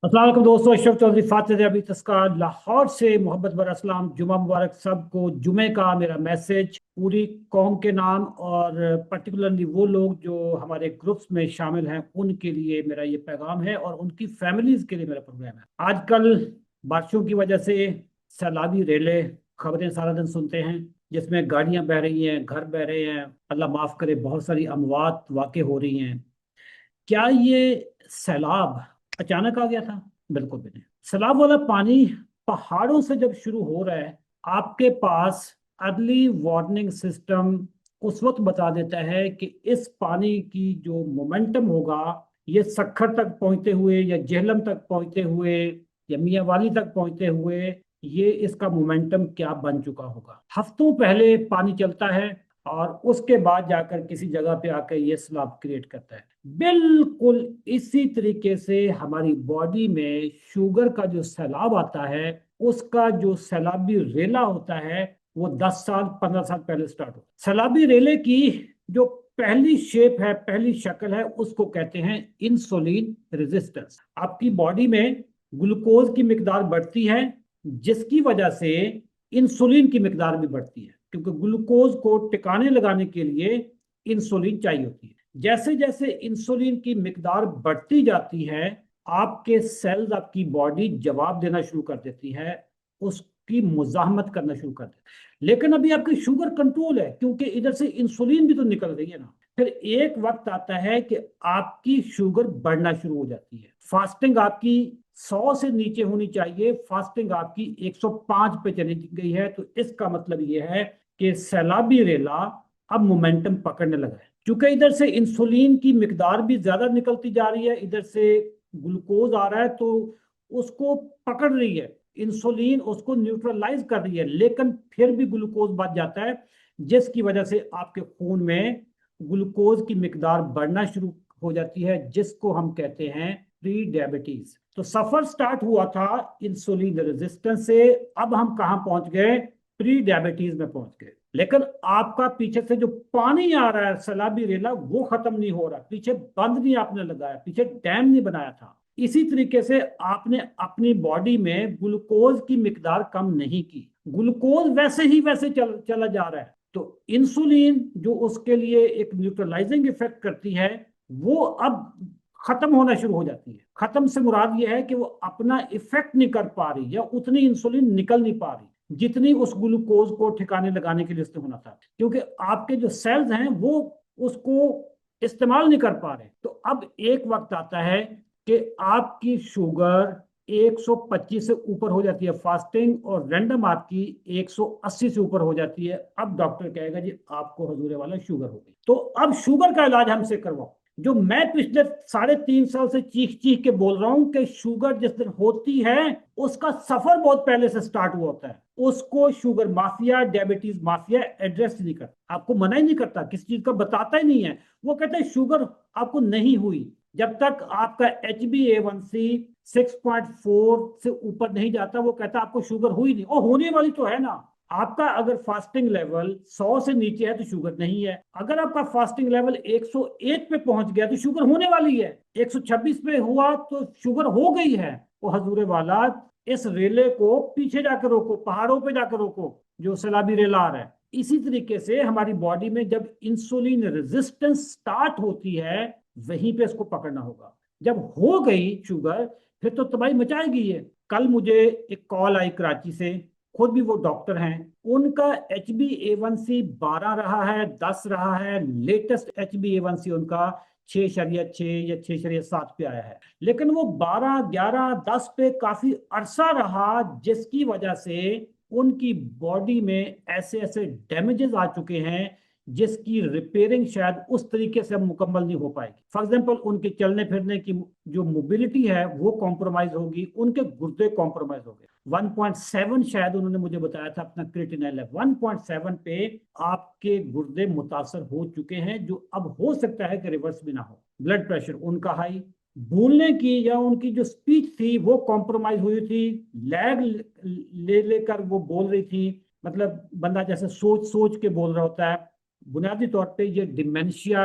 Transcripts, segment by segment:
अस्सलाम वालेकुम दोस्तों, अशरफ चौधरी फातिह अभी तस्कार लाहौर से मोहब्बत बर अस्सलाम। जुमा मुबारक सबको। जुमे का मेरा मैसेज पूरी कौम के नाम और पर्टिकुलरली वो लोग जो हमारे ग्रुप्स में शामिल हैं उनके लिए मेरा ये पैगाम है और उनकी फैमिलीज के लिए मेरा प्रोग्राम है। आजकल बारिशों की वजह से सैलाबी रेलें खबरें सारा दिन सुनते हैं, जिसमें गाड़ियां बह रही हैं, घर बह रहे हैं, अल्लाह माफ करे बहुत सारी अमवात वाक़ हो रही हैं। क्या ये सैलाब अचानक आ गया था? बिल्कुल भी नहीं। सैलाब वाला पानी पहाड़ों से जब शुरू हो रहा है, आपके पास अर्ली वार्निंग सिस्टम उस वक्त बता देता है कि इस पानी की जो मोमेंटम होगा, ये सक्खर तक पहुंचते हुए या जेहलम तक पहुंचते हुए या मियां वाली तक पहुंचते हुए ये इसका मोमेंटम क्या बन चुका होगा। हफ्तों पहले पानी चलता है और उसके बाद जाकर किसी जगह पे आकर ये स्लाब क्रिएट करता है। बिल्कुल इसी तरीके से हमारी बॉडी में शुगर का जो सैलाब आता है, उसका जो सैलाबी रेला होता है, वो 10 साल 15 साल पहले स्टार्ट होता है। सैलाबी रेले की जो पहली शेप है, पहली शक्ल है, उसको कहते हैं इंसुलिन रेजिस्टेंस। आपकी बॉडी में ग्लूकोज की मिकदार बढ़ती है, जिसकी वजह से इंसुलिन की मिकदार भी बढ़ती है, क्योंकि ग्लूकोज को टिकाने लगाने के लिए इंसुलिन चाहिए होती है। जैसे जैसे इंसुलिन की मिकदार बढ़ती जाती है, आपके सेल्स, आपकी बॉडी जवाब देना शुरू कर देती है, उसकी मुजाहमत करना शुरू कर देती है। लेकिन अभी आपकी शुगर कंट्रोल है, क्योंकि इधर से इंसुलिन भी तो निकल रही है ना। फिर एक वक्त आता है कि आपकी शुगर बढ़ना शुरू हो जाती है। फास्टिंग आपकी 100 से नीचे होनी चाहिए, फास्टिंग आपकी 105 पे चली गई है, तो इसका मतलब यह है कि सैलाबी रेला अब मोमेंटम पकड़ने लगा है। क्योंकि इधर से इंसुलिन की मिकदार भी ज्यादा निकलती जा रही है, इधर से ग्लूकोज आ रहा है तो उसको पकड़ रही है, इंसुलिन उसको न्यूट्रलाइज कर रही है, लेकिन फिर भी ग्लूकोज बढ़ जाता है, जिसकी वजह से आपके खून में ग्लूकोज की मिकदार बढ़ना शुरू हो जाती है, जिसको हम कहते हैं प्री डायबिटीज। तो सफर स्टार्ट हुआ था इंसुलिन रेजिस्टेंस से, अब हम कहां पहुंच गए? प्री डायबिटीज में पहुंच गए। लेकिन आपका पीछे से जो पानी आ रहा है सैलाबी रेला, वो खत्म नहीं हो रहा। पीछे बंद नहीं आपने लगाया, पीछे डैम नहीं बनाया था। इसी तरीके से आपने अपनी बॉडी में ग्लूकोज की मिकदार कम नहीं की, ग्लूकोज वैसे ही वैसे चला जा रहा है। तो इंसुलिन जो उसके लिए एक न्यूट्रलाइजिंग इफेक्ट करती है, वो अब खत्म होना शुरू हो जाती है। खत्म से मुराद ये है कि वो अपना इफेक्ट नहीं कर पा रही, या उतनी इंसुलिन निकल नहीं पा रही जितनी उस ग्लूकोज को ठिकाने लगाने के लिए इस्तेमाल होना था, क्योंकि आपके जो सेल्स हैं वो उसको इस्तेमाल नहीं कर पा रहे। तो अब एक वक्त आता है कि आपकी शुगर 125 से ऊपर हो जाती है फास्टिंग, और रैंडम आपकी 180 से ऊपर हो जाती है। अब डॉक्टर कहेगा जी आपको हजूरे वाला शुगर हो गई। तो अब शुगर का इलाज हमसे करवाओ। जो मैं पिछले 3.5 साल से चीख चीख के बोल रहा हूं कि शुगर जिस दिन होती है, उसका सफर बहुत पहले से स्टार्ट हुआ होता है, उसको sugar mafia, diabetes mafia address नहीं करता, आपको मना ही नहीं करता, किसी चीज का बताता ही नहीं है। वो कहते हैं शुगर आपको नहीं हुई। जब तक आपका HbA1c 6.4 से ऊपर नहीं जाता, वो कहता आपको शुगर हुई नहीं, और होने वाली तो है ना। आपका अगर फास्टिंग लेवल 100 से नीचे है तो शुगर नहीं है। अगर आपका फास्टिंग लेवल 101 पे पहुंच गया तो शुगर होने वाली है। 126 पे हुआ तो शुगर हो गई है। वो हजूरे वाला, इस रेले को पीछे जाकर रोको, पहाड़ों पे जाकर रोको, जो सैलाबी रेला आ रहा है। इसी तरीके से हमारी बॉडी में जब इंसुलिन रेजिस्टेंस स्टार्ट होती है, वहीं पे इसको पकड़ना होगा। जब हो गई शुगर, फिर तो तबाही मचाएगी ये। कल मुझे एक कॉल आई कराची से, खुद भी वो डॉक्टर हैं, उनका HbA1c 12 रहा है, 10 रहा है, लेटेस्ट HbA1c उनका 6.6 या 6.7 पे आया है। लेकिन वो 12, 11, 10 पे काफी अरसा रहा, जिसकी वजह से उनकी बॉडी में ऐसे ऐसे डैमेजेस आ चुके हैं जिसकी रिपेयरिंग शायद उस तरीके से अब मुकम्मल नहीं हो पाएगी। फॉर एग्जाम्पल, उनके चलने फिरने की जो मोबिलिटी है वो कॉम्प्रोमाइज होगी, उनके गुर्दे कॉम्प्रोमाइज हो गए। 1.7 शायद उन्होंने मुझे बताया था अपना क्रिएटिनिन लेवल, 1.7 पे आपके गुर्दे मुतासर हो चुके हैं, जो अब हो सकता है कि रिवर्स भी ना हो। ब्लड प्रेशर उनका हाई, बोलने की या उनकी जो स्पीच थी वो कॉम्प्रोमाइज हुई थी, लैग ले लेकर वो बोल रही थी, मतलब बंदा जैसे सोच सोच के बोल रहा होता है। बुनियादी तौर पे ये डिमेंशिया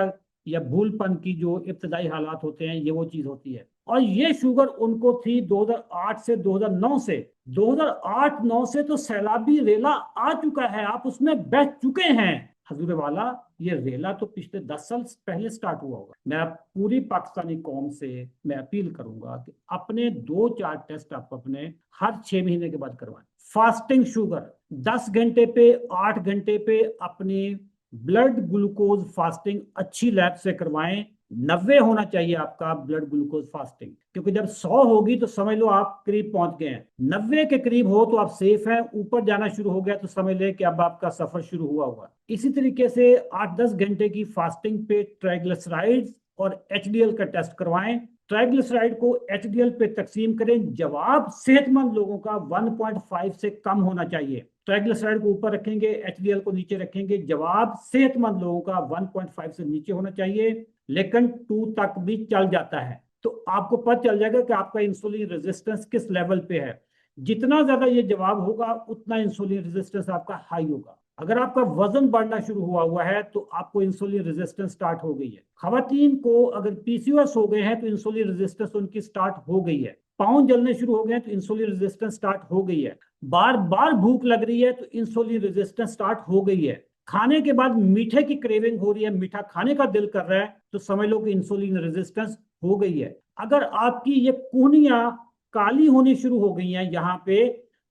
या भूलपन की जो इब्तदाई हालात होते हैं, ये वो चीज होती है। और ये शुगर उनको थी 2008 से 2009 से। 2008-9 से तो सैलाबी रेला आ चुका है, आप उसमें बैठ चुके हैं हजूर वाला। ये रेला तो पिछले 10 साल पहले स्टार्ट हुआ होगा। मैं पूरी पाकिस्तानी कौम से मैं अपील करूंगा कि अपने 2-4 टेस्ट आप अपने हर 6 महीने के बाद करवाएं। फास्टिंग शुगर 10 घंटे पे 8 घंटे पे अपनी ब्लड ग्लूकोज फास्टिंग अच्छी लैब से करवाएं। 90 होना चाहिए आपका ब्लड ग्लूकोज फास्टिंग, क्योंकि जब 100 होगी तो समझ लो आप करीब पहुंच गए हैं। 90 के करीब हो तो आप सेफ हैं, ऊपर जाना शुरू हो गया तो समझ ले कि अब आपका सफर शुरू हुआ हुआ। इसी तरीके से 8-10 घंटे की फास्टिंग पे ट्राइग्लिसराइड्स और एचडीएल का टेस्ट करवाएं। ट्राइग्लिसराइड को एचडीएल पे तकसीम करें, जवाब सेहतमंद लोगों का 1.5 से कम होना चाहिए। ट्राइग्लिसराइड को ऊपर रखेंगे, एचडीएल को नीचे रखेंगे, जवाब सेहतमंद लोगों का 1.5 से नीचे होना चाहिए, लेकिन 2 तक भी चल जाता है। तो आपको पता चल जाएगा कि आपका इंसुलिन रेजिस्टेंस किस लेवल पे है। जितना ज्यादा ये जवाब होगा उतना इंसुलिन रेजिस्टेंस आपका हाई होगा। अगर आपका वजन बढ़ना शुरू हुआ है तो आपको इंसुलिन रेजिस्टेंस स्टार्ट हो गई है। खवातीन को अगर पीसीओएस हो गए हैं तो इंसुलिन रेजिस्टेंस उनकी स्टार्ट हो गई है। पाँव जलने शुरू हो गए हैं तो इंसुलिन रेजिस्टेंस स्टार्ट हो गई है। बार बार भूख लग रही है तो इंसुलिन रेजिस्टेंस स्टार्ट हो गई है। खाने के बाद मीठे की क्रेविंग हो रही है, मीठा खाने का दिल कर रहा है, तो समझ लो कि इंसुलिन रेजिस्टेंस हो गई है। अगर आपकी ये कूहनियां काली होनी शुरू हो गई हैं यहाँ पे,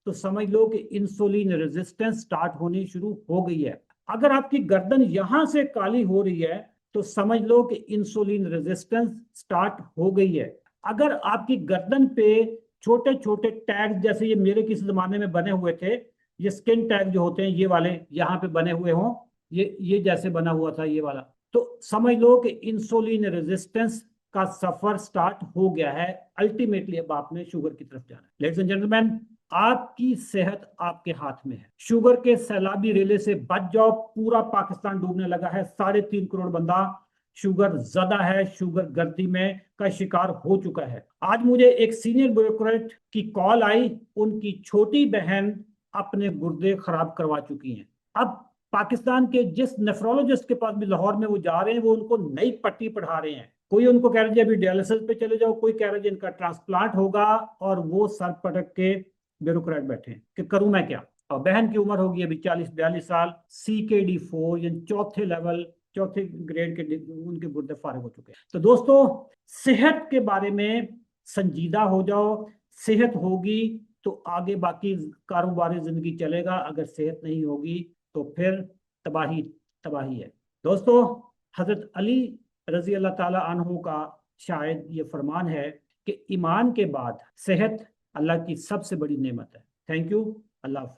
तो समझ लो कि इंसुलिन रेजिस्टेंस स्टार्ट होनी शुरू हो गई है। अगर आपकी गर्दन यहां से काली हो रही है तो समझ लो कि इंसुलिन रेजिस्टेंस स्टार्ट हो गई है। अगर आपकी गर्दन पे छोटे छोटे टैग, जैसे ये मेरे किसी जमाने में बने हुए थे, ये स्किन टैग जो होते हैं ये वाले यहाँ पे बने हुए हों, ये जैसे बना हुआ था ये वाला, तो समझ लो कि इंसुलिन रेजिस्टेंस का सफर स्टार्ट हो गया है। अल्टीमेटली अब आपने शुगर की तरफ जाना है। लेडीज एंड जेंटलमैन, आपकी सेहत आपके हाथ में है। शुगर के सैलाबी रेले से बच जाओ। पूरा पाकिस्तान डूबने लगा है, 3.5 करोड़ बंदा शुगर ज्यादा है, शुगर गर्दी में का शिकार हो चुका है। आज मुझे एक सीनियर ब्यूरोक्रेट की कॉल आई, उनकी छोटी बहन अपने गुर्दे खराब करवा चुकी हैं। अब पाकिस्तान के जिस नेफ्रोलॉजिस्ट के पास भी लाहौर में वो जा रहे हैं, वो उनको नई पट्टी पढ़ा रहे हैं। कोई उनको कह रहे हैं अभी डायलिसिस पे चले जाओ, कोई कह रहे हैं इनका ट्रांसप्लांट होगा, और वो सर पटक के ब्यूरोक्रेट बैठे हैं कि करूं मैं क्या। और बहन की उम्र होगी अभी 40-42 साल, CKD4 यानी चौथे लेवल, चौथे ग्रेड के उनके गुर्दे फारिग हो चुके हैं। तो दोस्तों, सेहत के बारे में संजीदा हो जाओ। सेहत होगी तो आगे बाकी कारोबारी जिंदगी चलेगा, अगर सेहत नहीं होगी तो फिर तबाही तबाही है। दोस्तों, हजरत अली रजी अल्लाह ताला अन्हु का शायद ये फरमान है कि ईमान के बाद सेहत अल्लाह की सबसे बड़ी नेमत है। Thank you. अल्लाह।